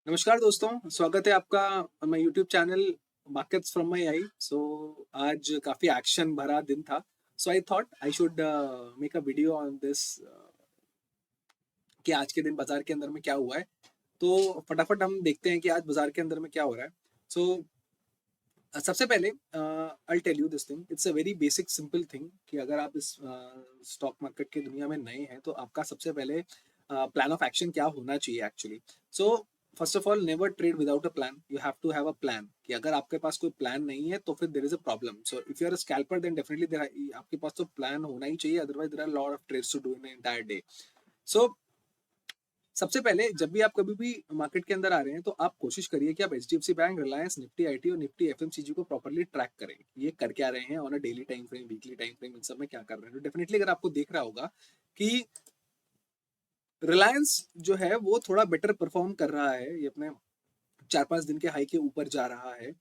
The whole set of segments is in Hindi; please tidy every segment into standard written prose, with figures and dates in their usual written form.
नमस्कार दोस्तों, स्वागत है आपका मैं YouTube channel markets from my eye. आज काफ़ी एक्शन भरा दिन था। I thought I should make a video on this कि आज के दिन बाजार के अंदर में क्या हुआ है। तो फटाफट हम देखते हैं कि आज बाजार के अंदर में क्या हो रहा है। सो सबसे पहले I tell you this thing, it's a very basic simple thing कि अगर आप इस स्टॉक मार्केट की दुनिया में नए हैं तो आपका सबसे पहले प्लान ऑफ एक्शन क्या होना चाहिए actually. So first of all, never trade without a plan. You have to have a plan कि अगर आपके पास कोई प्लान नहीं है तो फिर there is a problem. So if you are a scalper then definitely there आपके पास तो प्लान होना ही चाहिए, otherwise there are lot of trades to do in entire day. So सबसे पहले जब भी आप कभी भी मार्केट के अंदर आ रहे हैं तो आप कोशिश करिए कि आप HDFC bank, Reliance, Nifty IT और निफ्टी एफएमसीजी को प्रॉपर्ली ट्रैक करें। ये कर क्या रहे हैं on a daily time frame, weekly time frame, इन सब में क्या कर रहे हैं। तो डेफिनेटली अगर आपको देख रहा होगा कि रिलायंस जो है वो थोड़ा बेटर परफॉर्म कर रहा है, ये अपने 4-5 दिन के हाई के ऊपर जा रहा है।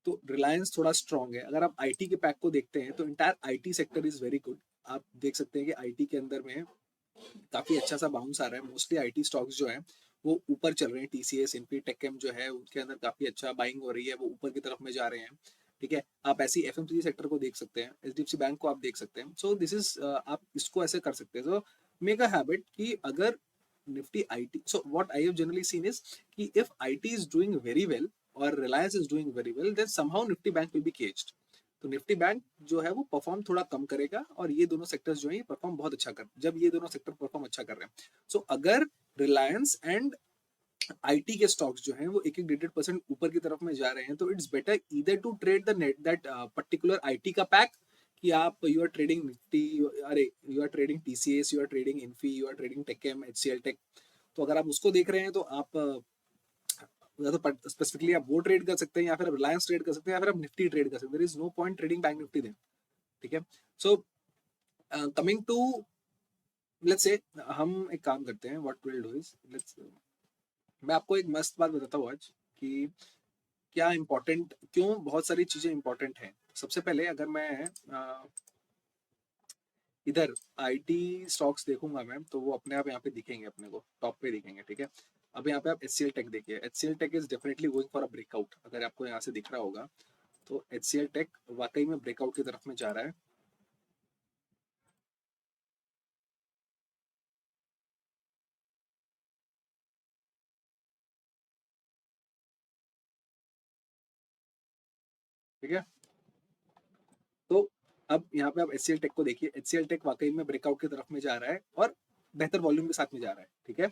तो रिलायंस थोड़ा स्ट्रांग है। अगर आप आईटी के पैक को देखते हैं तो entire IT sector is very good. आप देख सकते हैं कि आईटी के अंदर में काफी अच्छा सा बाउंस आ रहा है। मोस्टली आईटी स्टॉक्स जो है वो ऊपर चल रहे हैं। टीसीएस, इन्फीटेक जो है उनके अंदर काफी अच्छा बाइंग हो रही है, वो ऊपर की तरफ में जा रहे हैं। ठीक है, आप ऐसी एफएमसीजी सेक्टर को देख सकते हैं, एचडीएफसी बैंक को आप देख सकते हैं। सो दिस इज आप इसको ऐसे कर सकते हैं। सो मेक अ हैबिट कि अगर Nifty IT, so what I have generally seen is कि if IT is doing very well और Reliance is doing very well, then somehow Nifty bank will be caged. तो निफ्टी बैंक जो है वो परफॉर्म थोड़ा कम करेगा और ये दोनों सेक्टर्स जो है परफॉर्म बहुत अच्छा कर, जब ये दोनों सेक्टर परफॉर्म अच्छा कर रहे हैं। सो अगर रिलायंस एंड आईटी के स्टॉक्स जो हैं वो एक एक 1.5% ऊपर की तरफ में जा रहे हैं तो it's better either to trade the net that particular IT का पैक, कि आप यू आर ट्रेडिंग निफ्टी, अरे you are trading TCS, you are trading Infy, you are trading TechM, HCL tech. तो अगर आप उसको देख रहे हैं तो आप या तो स्पेसिफिकली आप वो ट्रेड कर सकते हैं, या फिर रिलायंस ट्रेड कर सकते हैं, या फिर आप निफ्टी ट्रेड कर सकते हैं। There is no point trading bank Nifty then. ठीक है। So coming to, let's say हम एक काम करते हैं, what will do is let's, मैं आपको एक मस्त बात बताता हूँ आज कि क्या इंपॉर्टेंट, क्यों बहुत सारी चीजें इंपॉर्टेंट हैं। सबसे पहले अगर मैं इधर आईटी स्टॉक्स देखूंगा मैम तो वो अपने आप यहाँ पे दिखेंगे, अपने को टॉप पे दिखेंगे। ठीक है, अब यहाँ पे आप एचसीएल टेक देखिए। HCL tech is definitely going for a breakout. अगर आपको यहाँ से दिख रहा होगा तो एचसीएल टेक वाकई में ब्रेकआउट की तरफ में जा रहा है। ठीक है, तो अब यहाँ पे आप एचसीएल टेक को देखिए। एचसीएल टेक वाकई में ब्रेकआउट की तरफ में जा रहा है और बेहतर वॉल्यूम के साथ में जा रहा है। ठीक है,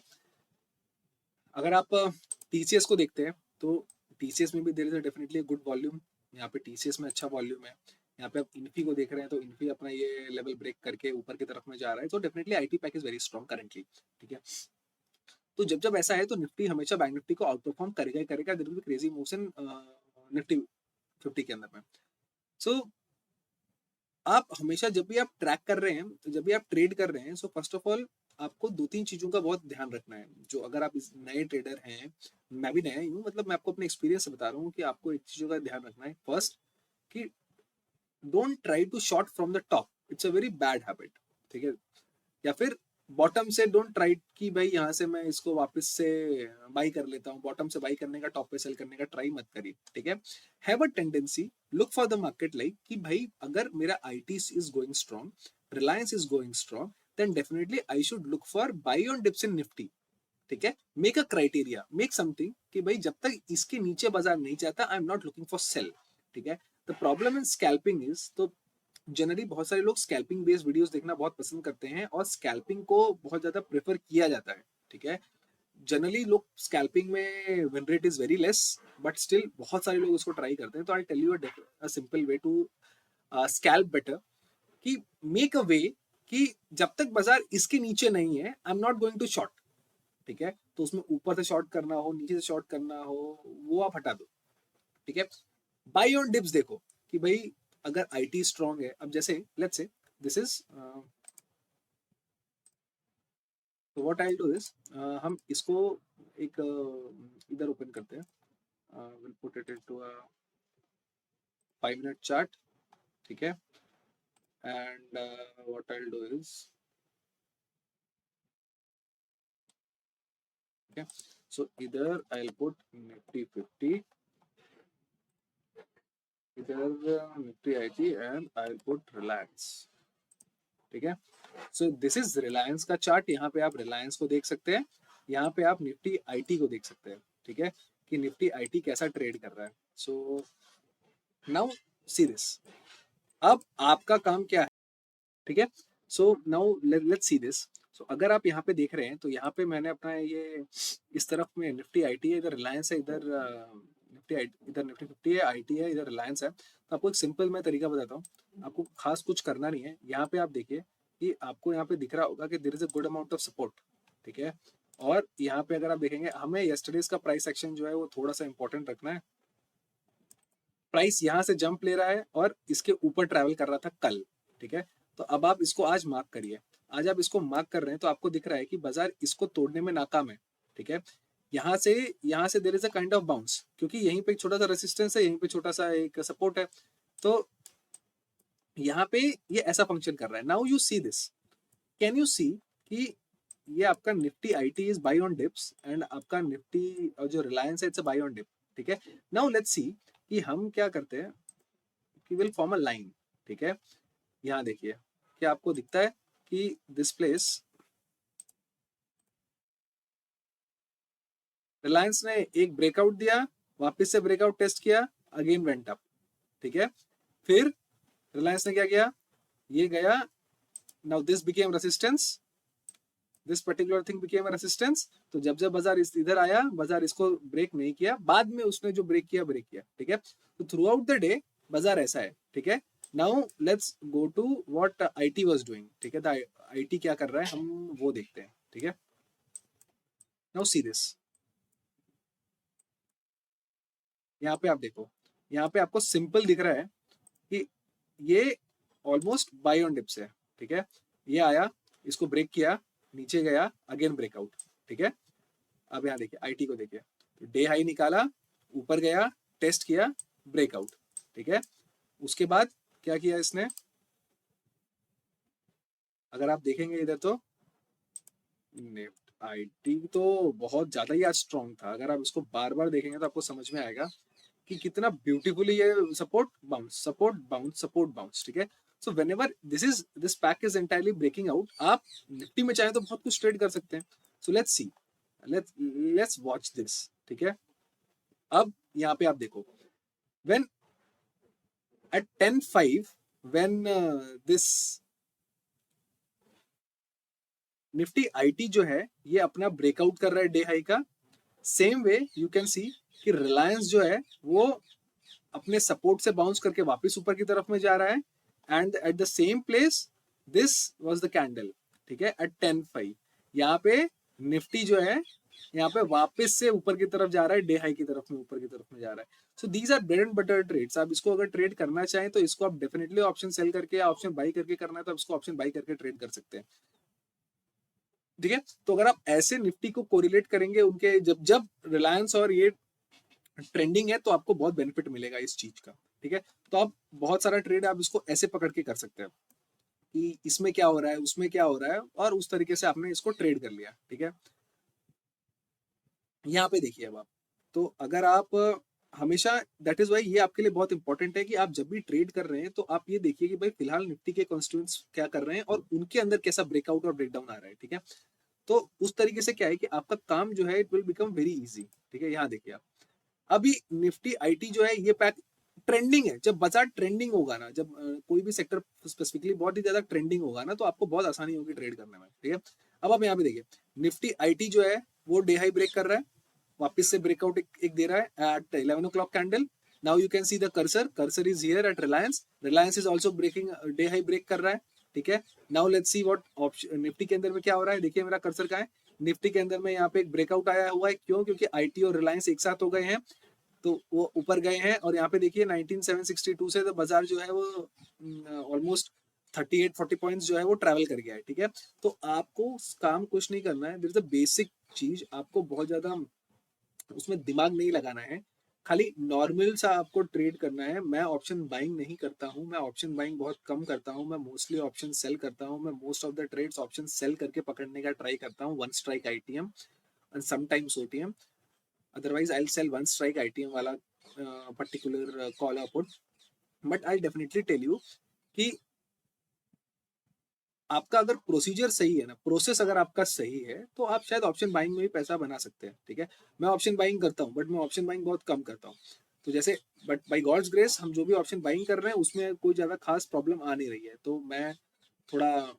अगर आप टीसीएस को देखते हैं तो टीसीएस में भी there is definitely good volume. यहाँ पे टीसीएस में अच्छा वॉल्यूम है। यहाँ पे आप इन्फी को देख रहे हैं तो इन्फी अपना ये लेवल ब्रेक करके ऊपर की तरफ में जा रहा है। तो definitely IT pack is very strong currently. ठीक है, तो जब जब ऐसा है तो निफ्टी हमेशा बैंक निफ्टी को आउट परफॉर्म करेगा ही करेगा। There will be crazy moves in Nifty 50 के अंदर में। सो आप हमेशा जब भी आप ट्रैक कर रहे हैं, जब भी आप ट्रेड कर रहे हैं, सो फर्स्ट ऑफ ऑल आपको दो तीन चीजों का बहुत ध्यान रखना है। जो अगर आप इस नए ट्रेडर हैं, मैं भी नया ही हूँ, मतलब मैं आपको अपने एक्सपीरियंस से बता रहा हूँ कि आपको एक चीजों का ध्यान रखना है। फर्स्ट, कि don't try to short from the top, it's a very bad habit. ठीक है, या फिर बॉटम से डोंट ट्राई कि भाई यहाँ से मैं इसको वापस से बाई कर लेता हूँ। बॉटम से बाई करने का, टॉप पे सेल करने का ट्राई मत करिए। ठीक है, have a tendency, look for the market like कि भाई अगर मेरा IT is going strong, Reliance is going strong, then definitely I should look for buy on dips in Nifty. ठीक है, make a criteria, make something कि भाई जब तक इसके नीचे बाजार नहीं जाता I am not looking for sell. ठीक है, the problem in scalping is, तो जनरली बहुत सारे लोग स्कैल्पिंग बेस्ड वीडियोस देखना बहुत पसंद करते हैं और स्कैल्पिंग को बहुत ज्यादा प्रेफर किया जाता है। ठीक है, जनरली लोग स्कैल्पिंग में win rate is very less, but still बहुत सारे लोग उसको ट्राई करते हैं। तो I tell you a simple way to scalp better, कि मेक अ वे कि जब तक बाजार इसके नीचे नहीं है I am not going to short. ठीक है, तो उसमें ऊपर से शॉर्ट करना हो, नीचे से शॉर्ट करना हो, वो आप हटा दो। ठीक है, बाई ऑन डिप्स देखो कि भाई अगर आईटी स्ट्रांग है, अब जैसे लेट्स से दिस इज, तो व्हाट आई डू इज, हम इसको एक इधर ओपन करते हैं। Will put it into a 5 minute chart. ठीक है, and what I do is, ठीक है, So either I'll put Nifty 50, either Nifty IT and I'll put Reliance. ठीक है, सो दिस इज रिलायंस का चार्ट। यहाँ पे आप रिलायंस को देख सकते हैं, यहाँ पे आप निफ्टी आईटी को देख सकते हैं। ठीक है, कि निफ्टी आईटी कैसा ट्रेड कर रहा है। सो नाउ सी दिस, अब आपका काम क्या है। ठीक है, so now let's see this. So अगर आप यहाँ पे देख रहे हैं तो यहाँ पे मैंने अपना ये इस तरफ में निफ्टी आईटी है, इधर रिलायंस है, इधर इधर निफ्टी 50 है, आईटी है, इधर रिलायंस है। तो आपको एक सिंपल मैं तरीका बताता हूँ, आपको खास कुछ करना नहीं है। यहाँ पे आप देखिए कि आपको यहाँ पे दिख रहा होगा कि there is a good amount of support. ठीक है, और यहाँ पे अगर आप देखेंगे, हमें यस्टरडेज का प्राइस एक्शन जो है वो थोड़ा सा इंपॉर्टेंट रखना है। प्राइस यहाँ से जंप ले रहा है और इसके ऊपर ट्रैवल कर रहा था कल। ठीक है, तो अब आप इसको आज मार्क करिए। आज आप इसको मार्क कर रहे हैं तो आपको दिख रहा है कि बाजार इसको तोड़ने में नाकाम है। ठीक है, यहाँ से there is a kind of bounce, क्योंकि यहीं पे एक छोटा सा रेसिस्टेंस है, यहीं पे छोटा सा एक सपोर्ट है। तो यहाँ पे ये ऐसा फंक्शन कर रहा है। Now you see this, can you see कि ये आपका Nifty IT is buy on dips and आपका निफ्टी और जो रिलायंस है it's a buy on dip. ठीक है, नाउ लेट्स सी कि हम क्या करते हैं कि विल फॉर्म अ लाइन। ठीक है, यहाँ देखिए क्या आपको दिखता है कि दिस प्लेस रिलायंस ने एक ब्रेकआउट दिया, वापस से ब्रेकआउट टेस्ट किया, अगेन वेंट अप। ठीक है, फिर रिलायंस ने क्या किया, ये गया, now this became resistance, this particular thing became resistance. तो जब जब बाजार इधर आया, बाजार इसको ब्रेक नहीं किया, बाद में उसने जो ब्रेक किया। ठीक है, तो थ्रू आउट द डे बाजार ऐसा है। ठीक है, now let's go to what IT was doing. ठीक है, आईटी क्या कर रहा है हम वो देखते हैं। ठीक है, नाउ सी दिस, यहाँ पे आप देखो, यहाँ पे आपको सिंपल दिख रहा है कि ये ऑलमोस्ट बाय ऑन डिप्स है। ठीक है, ये आया, इसको ब्रेक किया, नीचे गया, अगेन ब्रेकआउट। ठीक है, अब यहाँ देखिए आईटी को देखिए, तो डे हाई निकाला, ऊपर गया, टेस्ट किया, ब्रेकआउट। ठीक है, उसके बाद क्या किया इसने, अगर आप देखेंगे इधर तो निफ्ट आईटी तो बहुत ज्यादा ही आज स्ट्रॉन्ग था। अगर आप इसको बार बार देखेंगे तो आपको समझ में आएगा कि कितना ब्यूटीफुली ये support bounce, support bounce, support bounce. ठीक है, so whenever this pack is entirely breaking out, आप निफ्टी में चाहे तो बहुत कुछ ट्रेड कर सकते हैं। So let's see, let's watch this. ठीक है, अब यहाँ पे आप देखो, when at 10:05 when this Nifty IT जो है ये अपना ब्रेकआउट कर रहा है डे हाई का, same way you can see कि रिलायंस जो है वो अपने सपोर्ट से बाउंस करके वापस ऊपर की तरफ में जा रहा है, and at the same place this was the candle. ठीक है, एट 10:05 यहाँ पे निफ्टी जो है यहाँ पे वापस से ऊपर की तरफ जा रहा है, डे हाई की तरफ में ऊपर की तरफ में जा रहा है। So these are bread and butter trades. आप इसको अगर ट्रेड करना चाहें तो इसको आप डेफिनेटली ऑप्शन सेल करके या ऑप्शन बाई करके करना है तो आप इसको ऑप्शन बाई करके ट्रेड कर सकते हैं। ठीक है, तो अगर आप ऐसे निफ्टी को कोरिलेट करेंगे उनके, जब जब रिलायंस और ये ट्रेंडिंग है तो आपको बहुत बेनिफिट मिलेगा इस चीज का। ठीक है, तो आप बहुत सारा ट्रेड आप इसको ऐसे पकड़ के कर सकते हैं कि इसमें क्या हो रहा है, उसमें क्या हो रहा है, और उस तरीके से आपने इसको ट्रेड कर लिया। ठीक है, यहाँ पे देखिए अब आप, तो अगर आप हमेशा, दैट इज वाई ये आपके लिए बहुत इंपॉर्टेंट है कि आप जब भी ट्रेड कर रहे हैं तो आप ये देखिए कि भाई फिलहाल निफ्टी के कॉन्स्टिट्यूएंट्स क्या कर रहे हैं और उनके अंदर कैसा ब्रेकआउट और ब्रेकडाउन आ रहा है। ठीक है, तो उस तरीके से क्या है कि आपका काम जो है it will become very easy. ठीक है, यहाँ देखिए आप, अभी निफ्टी आईटी जो है ये पैक ट्रेंडिंग है। जब बाजार ट्रेंडिंग होगा ना, जब कोई भी सेक्टर स्पेसिफिकली बहुत ही ज्यादा ट्रेंडिंग होगा ना, तो आपको बहुत आसानी होगी ट्रेड करने में। ठीक है, अब आप यहाँ पे देखिए, निफ्टी आईटी जो है वो डे हाई ब्रेक कर रहा है, वापस से ब्रेकआउट एक दे रहा है at 11 o'clock candle. Now you can see the cursor is here at Reliance, Reliance is also breaking, day high break कर रहा है। ठीक है, now let's see what option Nifty के अंदर में क्या हो रहा है। देखिए मेरा कर्सर कहाँ है, निफ्टी के अंदर में यहाँ पे एक ब्रेकआउट आया हुआ है। क्यों, क्योंकि आईटी और रिलायंस एक साथ हो गए हैं, तो वो ऊपर गए हैं। और यहाँ पे देखिए 19762 से तो बाजार जो है वो ऑलमोस्ट 38-40 पॉइंट्स जो है वो ट्रैवल कर गया है। ठीक है, तो आपको काम कुछ नहीं करना है, देयर इज अ बेसिक चीज, आपको बहुत ज्यादा उसमें दिमाग नहीं लगाना है, खाली नॉर्मल सा आपको ट्रेड करना है। मैं ऑप्शन बाइंग नहीं करता हूँ, मैं ऑप्शन बाइंग बहुत कम करता हूँ, मैं मोस्टली ऑप्शन सेल करता हूँ। मैं most of the trades option sell करके पकड़ने का ट्राई करता हूँ, one strike ITM. and sometimes OTM. Otherwise, I'll sell one strike ITM वाला particular call or put. But I'll definitely tell you कि आपका अगर प्रोसीजर सही है ना, प्रोसेस अगर आपका सही है, तो आप शायद ऑप्शन बाइंग में भी पैसा बना सकते हैं, ठीक है। मैं ऑप्शन बाइंग करता हूँ, बट मैं ऑप्शन बाइंग बहुत कम करता हूँ। तो जैसे बट बाय गॉड्स ग्रेस हम जो भी ऑप्शन बाइंग कर रहे हैं उसमें कोई ज़्यादा खास प्रॉब्लम आ नहीं रही है। तो मैं थोड़ा,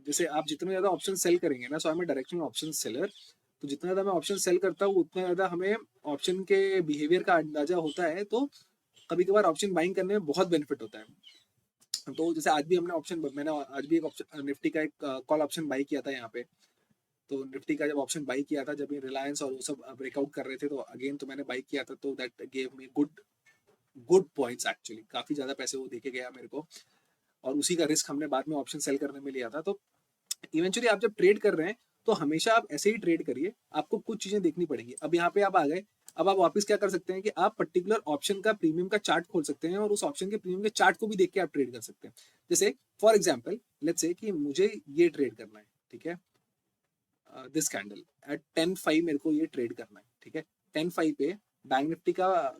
जैसे आप जितना ज़्यादा ऑप्शन सेल करेंगे ना, so I am directional option seller, तो जितना ज़्यादा मैं ऑप्शन सेल करता हूँ उतना ज़्यादा हमें ऑप्शन के बिहेवियर का अंदाजा होता है। तो कभी कभार ऑप्शन बाइंग करने में बहुत बेनिफिट होता है। तो जैसे आज भी मैंने आज भी एक ऑप्शन निफ्टी का एक कॉल ऑप्शन बाई किया था यहाँ पे। तो निफ्टी का जब ऑप्शन बाई किया था, जब ये रिलायंस और वो सब ब्रेकआउट कर रहे थे, तो अगेन तो मैंने बाई किया था, तो that gave me good good points actually, काफी ज्यादा पैसे वो देके गया मेरे को। और उसी का रिस्क हमने बाद में ऑप्शन सेल करने में लिया था। तो इवेंचुअली आप जब ट्रेड कर रहे हैं तो हमेशा आप ऐसे ही ट्रेड करिए, आपको कुछ चीजें देखनी पड़ेंगी। अब यहाँ पे आप आ गए, अब आप वापस क्या कर सकते हैं कि आप पर्टिकुलर ऑप्शन का प्रीमियम का चार्ट खोल सकते हैं और उस ऑप्शन के प्रीमियम के चार्ट को भी देख के आप ट्रेड कर सकते हैं। जैसे फॉर एग्जाम्पल लेट्स से कि मुझे ये ट्रेड करना है, ठीक है, दिस कैंडल एट 10:05 मेरे को ये ट्रेड करना है, ठीक है। 10:05 पे बैंक निफ्टी का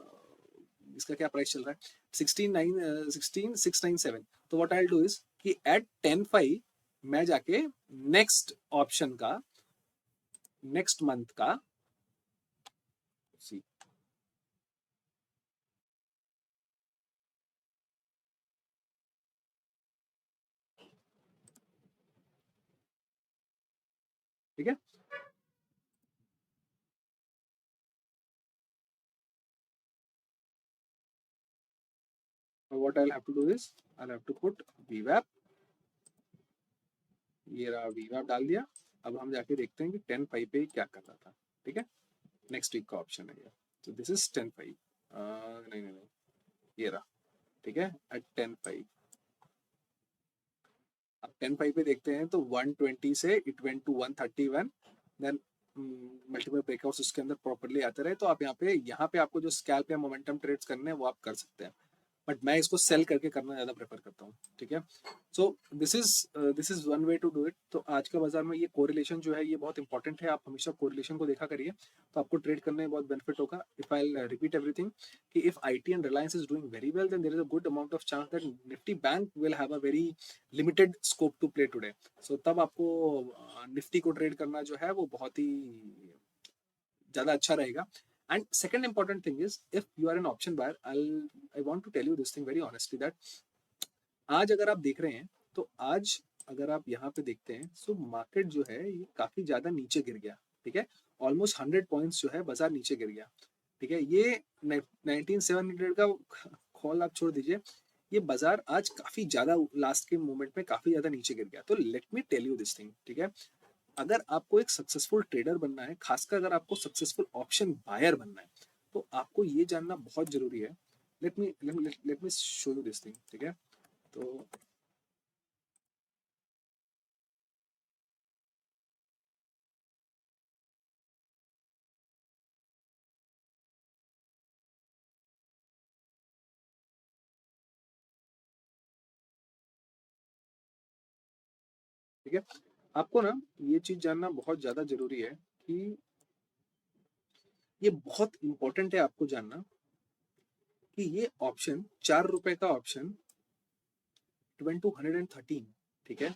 इसका क्या प्राइस चल रहा है, 16,697। तो what I will do is कि एट 10:05 मैं जाके नेक्स्ट ऑप्शन का नेक्स्ट मंथ का सी ठीक है। What I have to do is I have to put वीवैप, ये रहा वीवैप डाल दिया। अब हम जाके देखते हैं कि 10:05 पे क्या कर रहा था, ठीक है। नेक्स्ट वीक का ऑप्शन है ये, तो दिस इज 10:05, नहीं नहीं नहीं, ये रहा, ठीक है, एट 10:05। अब 10:05 पे देखते हैं तो 120 से it went to 131, then multiple breakouts उसके अंदर प्रॉपर्ली आते रहे। तो आप यहाँ पे आपको जो स्कैल्प या मोमेंटम ट्रेड्स करने हैं वो आप कर सकते हैं, बट मैं इसको सेल करके करना ज़्यादा प्रेफर करता हूँ, ठीक है। So this is one way to do it. तो आज के बाजार में ये कोरिलेशन जो है ये बहुत इंपॉर्टेंट है, आप हमेशा कोरिलेशन को देखा करिए, तो आपको ट्रेड करने में बहुत बेनिफिट होगा। इफ आई रिपीट एवरीथिंग कि if IT and Reliance is doing very well, then there is a good amount of chance that Nifty bank will have a very limited scope to play today. So तब आपको निफ्टी को ट्रेड करना जो है वो बहुत ही ज़्यादा अच्छा रहेगा। And second important thing is, if you are an option buyer, I want to tell you this thing very honestly that आज अगर आप देख रहे हैं, तो आज अगर आप यहाँ पे देखते हैं, सो मार्केट जो है ये काफी ज्यादा नीचे गिर गया, ठीक है। ऑलमोस्ट 100 पॉइंट्स जो है बाजार नीचे गिर गया, ठीक है। ये 19,700 का कॉल आप छोड़ दीजिए, ये बाजार आज काफी ज्यादा लास्ट के मोमेंट में काफी ज्यादा नीचे गिर गया। तो let me tell you this thing, ठीक है। अगर आपको एक सक्सेसफुल ट्रेडर बनना है, खासकर अगर आपको सक्सेसफुल ऑप्शन बायर बनना है, तो आपको ये जानना बहुत जरूरी है। Let me show you this thing, ठीक है। तो ठीक है, आपको ना ये चीज जानना बहुत ज्यादा जरूरी है कि ये बहुत इंपॉर्टेंट है आपको जानना कि ये ऑप्शन ₹4 का ऑप्शन 213, ठीक है,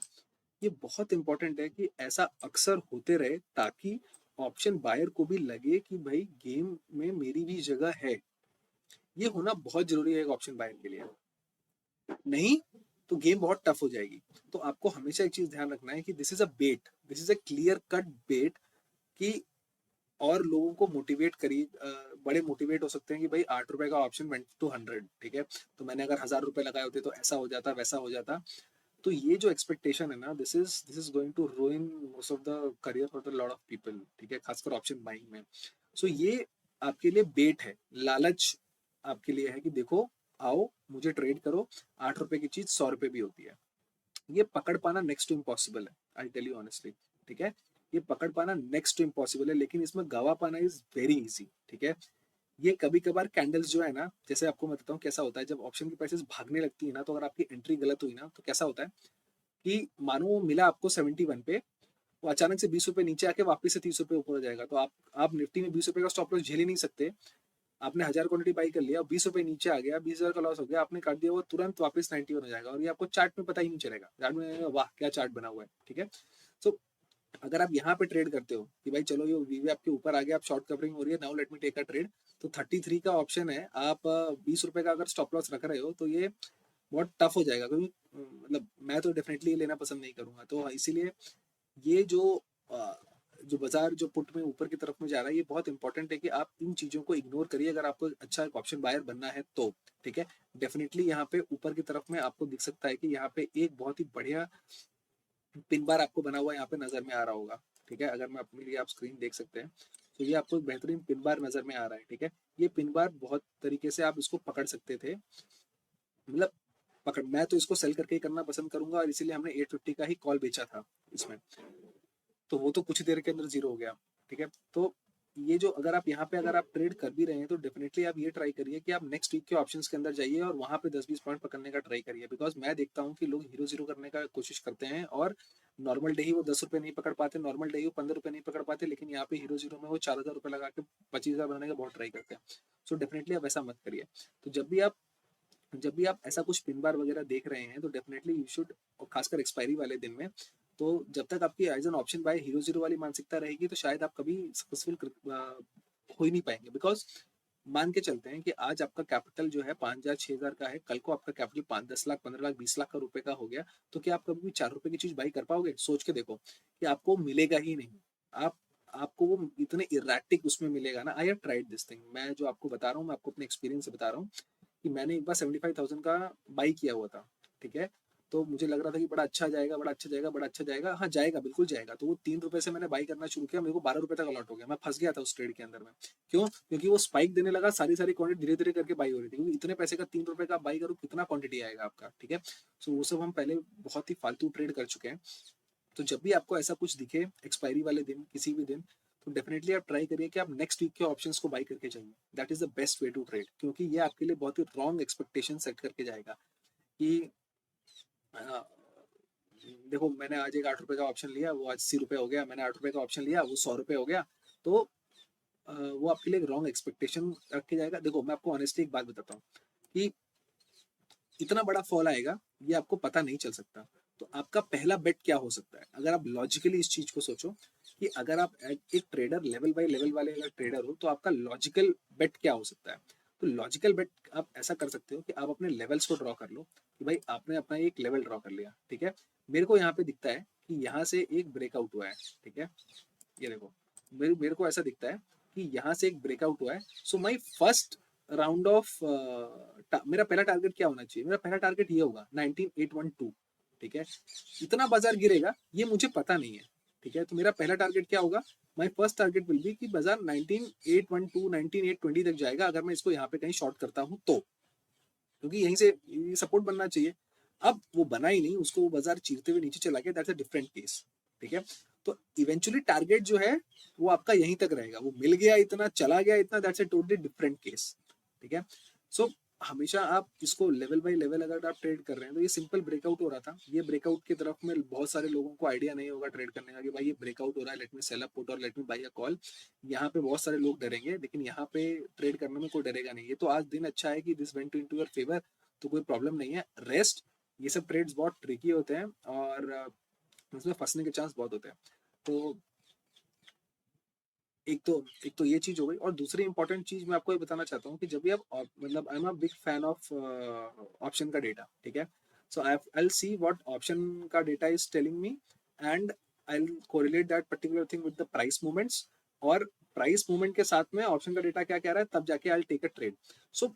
ये बहुत इंपॉर्टेंट है कि ऐसा अक्सर होते रहे, ताकि ऑप्शन बायर को भी लगे कि भाई गेम में मेरी भी जगह है। ये होना बहुत जरूरी है एक ऑप्शन बायर के लिए, नहीं तो गेम बहुत टफ हो जाएगी। तो आपको हमेशा एक चीज ध्यान रखना है कि this is a bet, this is a clear cut bet, कि और लोगों को मोटिवेट करिए। बड़े मोटिवेट हो सकते हैं कि भाई ₹8 का ऑप्शन वेंट टू 100, ठीक है, तो मैंने अगर ₹1000 लगाए होते तो ऐसा हो जाता वैसा हो जाता। तो ये जो एक्सपेक्टेशन है ना, this is going to ruin most of the career for the lot of people, ठीक है, खासकर ऑप्शन बाइंग में। सो ये आपके लिए बेट है, लालच आपके लिए है कि देखो, आओ मुझे ट्रेड करो, ₹8 की चीज ₹100 भी होती है। ये पकड़ पाना नेक्स्ट टू इम्पॉसिबल है, आई टेल यू ऑनेस्टली, ठीक है। ये पकड़ पाना नेक्स्ट टू इम्पॉसिबल है, लेकिन इसमें गवा पाना इज वेरी इजी, ठीक है। ये कभी कभार कैंडल्स जो है ना, जैसे आपको मैं बताता हूँ कैसा होता है जब ऑप्शन की प्राइसेस भागने लगती है ना, तो अगर आपकी एंट्री गलत हुई ना, तो कैसा होता है कि मानो वो मिला आपको 71 पे, वो अचानक से 20 रुपए नीचे आके वापस से 30 रुपए ऊपर हो जाएगा। तो आप निफ्टी में 20 रुपए का स्टॉप लॉस झेल ही नहीं सकते। आपने 1000 क्वांटिटी बाई कर लिया, 20 रुपए नीचे आ गया, 20,000 का लॉस हो गया, आपने काट दिया, वो तुरंत वापस 91 हो जाएगा और ये आपको चार्ट में पता ही नहीं चलेगा। चार्ट में वाह क्या चार्ट बना हुआ है, ठीक है। सो अगर आप यहाँ पे ट्रेड करते हो कि भाई चलो ये वीवी आपके ऊपर आ गया, आप शॉर्ट कवरिंग हो रही है, now let me take a trade, तो 33 का ऑप्शन है, आप 20 रुपए का अगर स्टॉप लॉस रख रहे हो तो ये बहुत टफ हो जाएगा, क्योंकि मतलब मैं तो डेफिनेटली लेना पसंद नहीं करूंगा। तो इसीलिए ये जो बाजार जो पुट में ऊपर की तरफ में जा रहा है, ये बहुत इंपॉर्टेंट है कि आप इन चीजों को इग्नोर करिए अगर आपको अच्छा एक ऑप्शन बायर बनना है तो, ठीक है। डेफिनेटली यहाँ पे ऊपर की तरफ में आपको दिख सकता है कि यहाँ पे एक बहुत ही बढ़िया पिन बार आपको बना हुआ यहाँ पे नजर में आ रहा होगा, ठीक है। अगर मैं अपने लिए आप स्क्रीन देख सकते हैं तो ये आपको एक बेहतरीन पिन बार नजर में आ रहा है, ठीक है। ये पिन बार बहुत तरीके से आप इसको पकड़ सकते थे, मतलब पकड़, मैं तो इसको सेल करके ही करना पसंद करूंगा और इसीलिए हमने 850 का ही कॉल बेचा था इसमें। तो वो तो कुछ देर के अंदर जीरो हो गया, ठीक है। तो ये जो अगर आप यहाँ पे अगर आप ट्रेड कर भी रहे हैं तो डेफिनेटली आप ये ट्राई करिए कि आप नेक्स्ट वीक के ऑप्शंस के अंदर जाइए और वहाँ पे 10-20 पॉइंट पकड़ने का ट्राई करिए, बिकॉज मैं देखता हूँ कि लोग हीरो जीरो करने का कोशिश करते हैं और नॉर्मल डे ही वो 10 रुपए नहीं पकड़ पाते, नॉर्मल डे ही वो 15 रुपए नहीं पकड़ पाते, लेकिन यहाँ पे हीरो जीरो में वो 4,000 रुपए लगा के 25,000 बनाने का बहुत ट्राई करते हैं। सो डेफिनेटली आप ऐसा मत करिए। तो जब भी आप ऐसा कुछ पिन बार वगैरह देख रहे हैं तो डेफिनेटली यू शुड, खासकर एक्सपायरी वाले दिन में, तो जब तक आपकी as an option buy hero zero वाली मानसिकता रहेगी तो शायद आप कभी सक्सेसफुल हो ही नहीं पाएंगे। बिकॉज मान के चलते हैं कि आज आपका कैपिटल जो है 5,000 6,000 का है, कल को आपका कैपिटल 5-10 लाख 15 लाख 20 लाख का रुपए का हो गया, तो क्या आप कभी भी 4 रुपए की चीज बाई कर पाओगे? सोच के देखो कि आपको मिलेगा ही नहीं। आप आपको वो इतने इराटिक उसमें मिलेगा ना। I have tried this thing, मैं जो आपको बता रहा हूँ मैं आपको अपने एक्सपीरियंस से बता रहा हूँ कि मैंने एक बार 75,000 का बाई किया हुआ था, ठीक है। तो मुझे लग रहा था कि बड़ा अच्छा जाएगा, बड़ा अच्छा जाएगा, बड़ा अच्छा जाएगा, हाँ जाएगा, बिल्कुल जाएगा। तो वो 3 रुपए से मैंने बाई करना शुरू किया, मेरे को 12 रुपए तक अलॉट हो गया, मैं फंस गया था उस ट्रेड के अंदर में। क्यों? क्योंकि वो स्पाइक देने लगा, सारी सारी क्वांटिटी धीरे धीरे करके बाई हो रही थी, क्योंकि इतने पैसे का 3 रुपए का बाई करो कितना क्वांटिटी आएगा आपका, ठीक है। सो वो सब हम पहले बहुत ही फालतू ट्रेड कर चुके हैं। तो जब भी आपको ऐसा कुछ दिखे एक्सपायरी वाले दिन किसी भी दिन, तो डेफिनेटली आप ट्राई करिए कि आप नेक्स्ट वीक के ऑप्शंस को बाई करके जाइए। That is the best way to trade, क्योंकि ये आपके लिए बहुत ही रॉन्ग एक्सपेक्टेशन सेट करके जाएगा कि आ, देखो मैंने आज एक 8 रुपए का ऑप्शन लिया, वो आज 80 रुपए हो गया, मैंने 8 रुपए का ऑप्शन लिया वो 100 रुपए हो गया। तो वो आपके लिए रॉन्ग एक्सपेक्टेशन रख के जाएगा। देखो मैं आपको ऑनेस्टली एक बात बताता हूँ कि इतना बड़ा फॉल आएगा ये आपको पता नहीं चल सकता। तो आपका पहला बेट क्या हो सकता है? अगर आप लॉजिकली इस चीज को सोचो कि अगर आप एक ट्रेडर लेवल बाय लेवल वाले अगर ट्रेडर हो तो आपका लॉजिकल बेट क्या हो सकता है? तो लॉजिकल बेट आप ऐसा कर सकते हो कि आप अपने लेवल्स को ड्रॉ कर लो कि भाई आपने अपना एक लेवल ड्रॉ कर लिया, ठीक है। मेरे को यहाँ पे दिखता है कि यहाँ से एक ब्रेकआउट हुआ है, ठीक है। ये देखो मेरे को ऐसा दिखता है कि यहाँ से एक ब्रेकआउट हुआ है। सो माई फर्स्ट राउंड ऑफ मेरा पहला टारगेट क्या होना चाहिए? मेरा पहला टारगेट ये होगा 19812, ठीक है। इतना बाजार गिरेगा ये मुझे पता नहीं है, ठीक है। तो मेरा पहला टारगेट क्या होगा? My first target will be कि बाजार 19812 19820 तक जाएगा अगर मैं इसको यहाँ पे कहीं शॉर्ट करता हूँ तो, क्योंकि यहीं से सपोर्ट बनना चाहिए। अब वो बना ही नहीं, उसको वो बाजार चीरते हुए नीचे चला गया, दैट्स अ डिफरेंट केस, ठीक है। तो इवेंचुअली टारगेट जो है वो आपका यहीं तक रहेगा, वो मिल गया इतना, चला गया इतना, that's a totally different case, ठीक है। सो हमेशा आप इसको लेवल बाय लेवल अगर आप ट्रेड कर रहे हैं तो ये सिंपल ब्रेकआउट हो रहा था, ये ब्रेकआउट की तरफ में बहुत सारे लोगों को आइडिया नहीं होगा ट्रेड करने का कि भाई ये ब्रेकआउट हो रहा है, let me sell a put और let me buy a call. यहाँ पे बहुत सारे लोग डरेंगे, लेकिन यहाँ पे ट्रेड करने में कोई डरेगा नहीं। ये तो आज दिन अच्छा है कि this went into your favour, तो कोई प्रॉब्लम नहीं है। रेस्ट ये सब ट्रेड्स बहुत ट्रिकी होते हैं और उसमें फंसने के चांस बहुत होते हैं। तो एक तो ये चीज हो गई, और दूसरी इंपॉर्टेंट चीज मैं आपको ये बताना चाहता हूँ कि जब भी आप मतलब I am a big fan of option का डेटा, ठीक है। So I will see what option का data is telling me and I will correlate that particular thing with the price movements, और प्राइस मूवमेंट के साथ में ऑप्शन का डेटा क्या कह रहा है तब जाके I will take a trade. So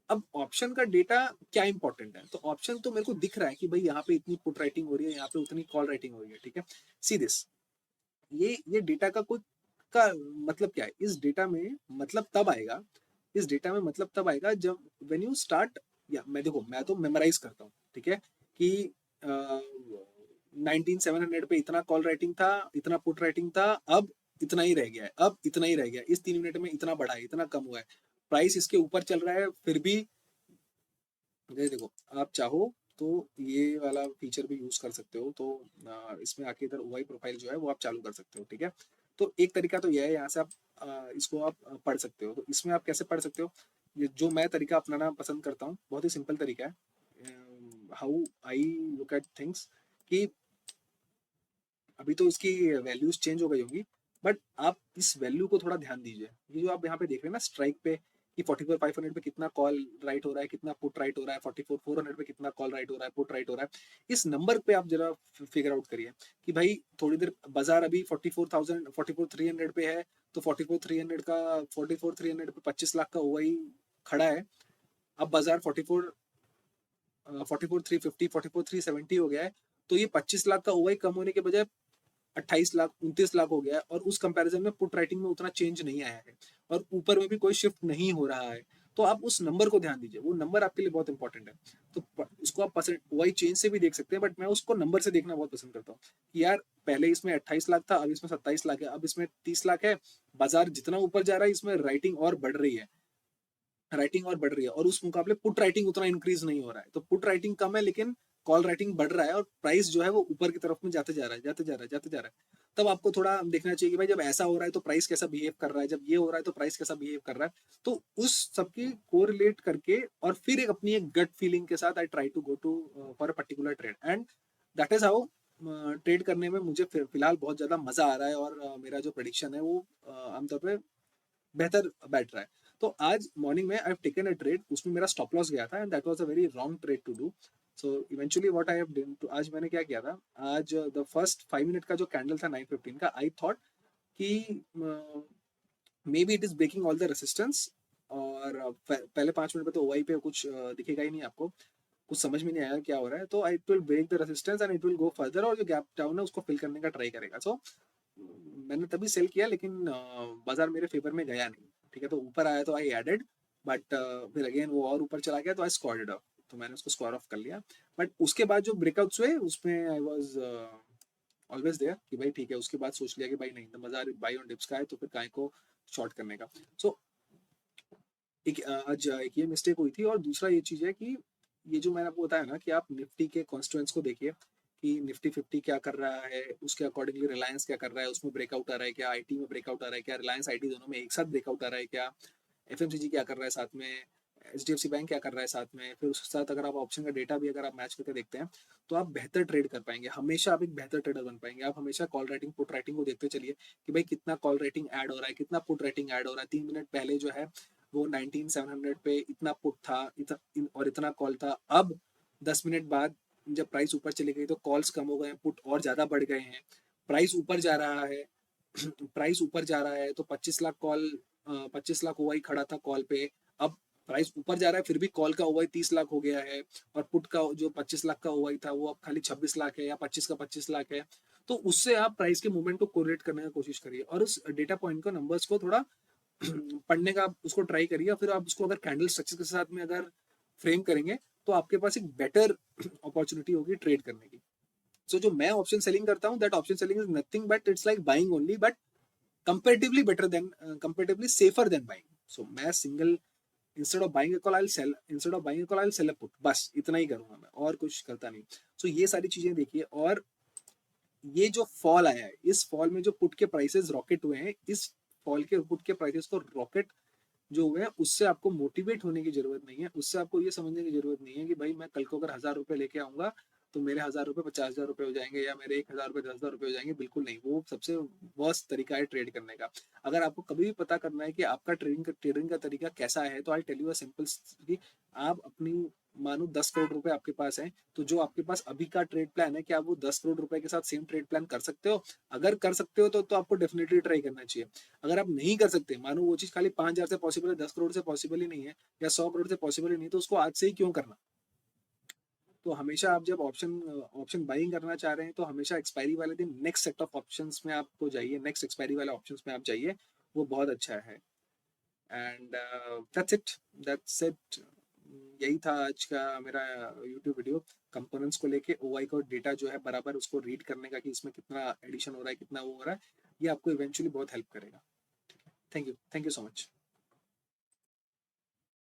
अब ऑप्शन का डेटा क्या इंपॉर्टेंट है? तो ऑप्शन तो मेरे को दिख रहा है कि भाई यहाँ पे इतनी पुट राइटिंग हो रही है, यहाँ पे उतनी कॉल राइटिंग हो रही है, ठीक है। सी दिस, ये डेटा का कोई का मतलब क्या है? इस डेटा में मतलब तब आएगा, इस डेटा में मतलब तब आएगा जब व्हेन यू स्टार्ट, या मैं देखो मैं तो मेमोराइज करता हूँ, ठीक है, कि 19700 पे इतना कॉल राइटिंग था, इतना पुट राइटिंग था, अब इतना ही रह गया है, अब इतना ही रह गया है, इस 3 मिनट में इतना बढ़ा है, इतना कम हुआ है, प्राइस इसके ऊपर चल रहा है फिर भी। देखो आप चाहो तो ये वाला फीचर भी यूज कर सकते हो। तो इसमें आके इधर ओआई प्रोफाइल जो है वो आप चालू कर सकते हो, ठीक है। तो एक तरीका तो यह है, यहाँ से आप इसको आप पढ़ सकते हो। तो इसमें आप कैसे पढ़ सकते हो, ये जो मैं तरीका अपनाना पसंद करता हूँ, बहुत ही सिंपल तरीका है, how I look at things, कि अभी तो इसकी वैल्यूज चेंज हो गई होंगी, बट आप इस वैल्यू को थोड़ा ध्यान दीजिए। ये जो आप यहाँ पे देख रहे हैं ना स्ट्राइक पे, कि 44,500 पे कितना कॉल राइट हो रहा है, कितना पुट राइट हो रहा है, 44,400 पे कितना कॉल राइट हो रहा है, पुट राइट हो रहा है, इस नंबर पे आप जरा फिगर आउट करिए कि भाई थोड़ी देर बाजार अभी 44,300 पे है, तो 44,300 का 44,300 पे 25 लाख का ओआई खड़ा है। अब बाजार 44,350 44,370 हो गया है, तो ये 25 लाख का ओआई कम होने के बजाय 28 लाख 29 लाख हो गया है, और उस कंपैरिजन में पुट राइटिंग में उतना चेंज नहीं आया है, और ऊपर में भी कोई शिफ्ट नहीं हो रहा है। तो आप उस नंबर को ध्यान दीजिए, वो नंबर आपके लिए बहुत इंपॉर्टेंट है। तो उसको आप परसेंट वाई चेंज से भी देख सकते हैं, बट मैं उसको नंबर से देखना बहुत पसंद करता हूँ कि यार पहले इसमें 28 लाख था, अब इसमें 27 लाख है, अब इसमें 30 लाख है। बाजार जितना ऊपर जा रहा है इसमें राइटिंग और बढ़ रही है, राइटिंग और बढ़ रही है, और उस मुकाबले पुट राइटिंग उतना इंक्रीज नहीं हो रहा है। तो पुट राइटिंग कम है लेकिन कॉल राइटिंग बढ़ रहा है, और प्राइस जो है वो ऊपर की तरफ में जाते जा रहा है, जाते जा रहा है, जाते जा रहा है। तब आपको थोड़ा देखना चाहिए कि भाई जब ऐसा हो रहा है तो प्राइस कैसा बिहेव कर रहा है, जब ये हो रहा है तो प्राइस कैसा बिहेव कर रहा है। तो उस सबकी कोरिलेट करके, और फिर एक अपनी एक गट फीलिंग के साथ I try to go to for a particular trade, and that is how trade करने में मुझे फिलहाल बहुत ज्यादा मजा आ रहा है, और मेरा जो प्रेडिक्शन है वो आमतौर पर बेहतर बैठ रहा है। तो आज मॉर्निंग में I have taken a trade, उसमें मेरा स्टॉप लॉस गया था, and that was a very wrong trade to do. So eventually what I have done, तो आज मैंने क्या किया था, आज द फर्स्ट 5 मिनट का जो कैंडल था 9:15 का, आई थॉट कि maybe it is breaking all the resistance, और पहले 5 मिनट में तो ओवाई पे कुछ दिखेगा ही नहीं आपको, कुछ समझ में नहीं आया क्या हो रहा है, तो it will break the resistance and it will go further, और जो गैप डाउन है उसको फिल करने का ट्राई करेगा। सो मैंने तभी सेल किया, लेकिन बाजार मेरे फेवर में गया नहीं, ठीक है। तो ऊपर आया तो आई एडेड, बट फिर अगेन वो और ऊपर चला गया तो आई स्क्वाड इट ऑफ, तो मैंने उसको स्क्वायर ऑफ कर लिया। बट उसके बाद जो ब्रेकआउट्स हुए उसमें आई वाज ऑलवेज देयर कि भाई ठीक है, उसके बाद सोच लिया कि भाई नहीं, तो बाजार बाई ऑन डिप्स का है, तो फिर काय को शॉर्ट करने का। सो एक आज एक ये मिस्टेक हुई थी, और दूसरा ये चीज़ है कि ये जो मैंने आपको बताया ना कि आप निफ्टी के कॉन्स्टिट्यूएंट्स को देखिए कि निफ्टी 50 क्या कर रहा है, उसके अकॉर्डिंगली रिलायंस क्या कर रहा है, उसमें ब्रेकआउट आ रहा है क्या, आईटी में ब्रेकआउट आ रहा है क्या, रिलायंस आईटी दोनों में एक साथ ब्रेकआउट आ रहा है क्या, एफएमसीजी क्या कर रहा है साथ में, एचडीएफसी बैंक क्या कर रहा है साथ में, फिर उसके साथ अगर आप ऑप्शन का डेटा भी अगर आप मैच करके देखते हैं, तो आप बेहतर ट्रेड कर पाएंगे, हमेशा आप एक बेहतर ट्रेडर बन पाएंगे। आप हमेशा कॉल राइटिंग पुट राइटिंग को देखते चलिए कि भाई कितना कॉल राइटिंग ऐड हो रहा है, कितना पुट राइटिंग ऐड हो रहा है। 3 मिनट पहले जो है वो 19,700 पे इतना पुट था, और इतना कॉल था। अब 10 मिनट बाद जब प्राइस ऊपर चली गई तो कॉल्स कम हो गए हैं, पुट और ज्यादा बढ़ गए हैं, प्राइस ऊपर जा रहा है। प्राइस ऊपर जा रहा है तो 25 लाख कॉल, 25 लाख ओवाई खड़ा था कॉल पे, अब प्राइस ऊपर जा रहा है फिर भी कॉल का ओवाई 30 लाख हो गया है, और पुट का जो 25 लाख का ओवाई था वो अब खाली 26 लाख है, या 25 का 25 लाख है। तो उससे आप प्राइस के मूवमेंट को कोरिलेट करने की कोशिश करिए, और उस डेटा पॉइंट को, नंबर्स को थोड़ा पढ़ने का आप उसको ट्राई करिए, फिर आप उसको अगर कैंडल स्ट्रक्चर के साथ में अगर फ्रेम करेंगे तो आपके पास एक बेटर अपॉर्चुनिटी होगी ट्रेड करने की। सो जो मैं ऑप्शन सेलिंग करता हूँ, that option selling is nothing but it's like buying only, but comparatively better than comparatively safer than buying. So मैं single, instead of buying call I sell, instead of buying call I sell a put, बस इतना ही करूंगा मैं, और कुछ करता नहीं। सो ये सारी चीजें देखिए, और ये जो फॉल आया है, इस फॉल में जो पुट के प्राइसेस रॉकेट हुए हैं, इस फॉल के पुट के प्राइसेस को रॉकेट जो हुए हैं, उससे आपको मोटिवेट होने की जरूरत नहीं है, उससे आपको ये समझने की जरूरत नहीं है कि भाई मैं कल को अगर 1,000 रुपए लेके आऊंगा तो मेरे 1,000 रुपए 50,000 रुपए हो जाएंगे, या मेरे 1,000 रुपए 10,000 रुपए हो जाएंगे। बिल्कुल नहीं, वो सबसे वर्स्ट तरीका है ट्रेड करने का। अगर आपको कभी भी पता करना है कि आपका ट्रेडिंग का तरीका कैसा है, तो I tell you a simple कि आप अपनी, मानो 10 करोड़ रुपए आपके पास है, तो जो आपके पास अभी का ट्रेड प्लान है, क्या आप वो 10 करोड़ रुपए के साथ सेम ट्रेड प्लान कर सकते हो? अगर कर सकते हो तो आपको डेफिनेटली ट्राई करना चाहिए। अगर आप नहीं कर सकते, मानो वो चीज खाली 5,000 से पॉसिबल है, 10 करोड़ से पॉसिबल ही नहीं है, या 100 करोड़ से पॉसिबल ही नहीं, तो उसको आज से ही क्यों करना। तो हमेशा आप जब ऑप्शन ऑप्शन बाइंग करना चाह रहे हैं, तो हमेशा एक्सपायरी वाले दिन नेक्स्ट सेट ऑफ ऑप्शंस में आपको जाइए, नेक्स्ट एक्सपायरी वाले ऑप्शंस में आप जाइए, वो बहुत अच्छा है। एंड दैट्स इट, यही था आज का मेरा यूट्यूब वीडियो, कंपोनेंट्स को लेके ओआई का डेटा जो है बराबर उसको रीड करने का, कि इसमें कितना एडिशन हो रहा है, कितना वो हो रहा है, ये आपको इवेंचुअली बहुत हेल्प करेगा। Thank you so much.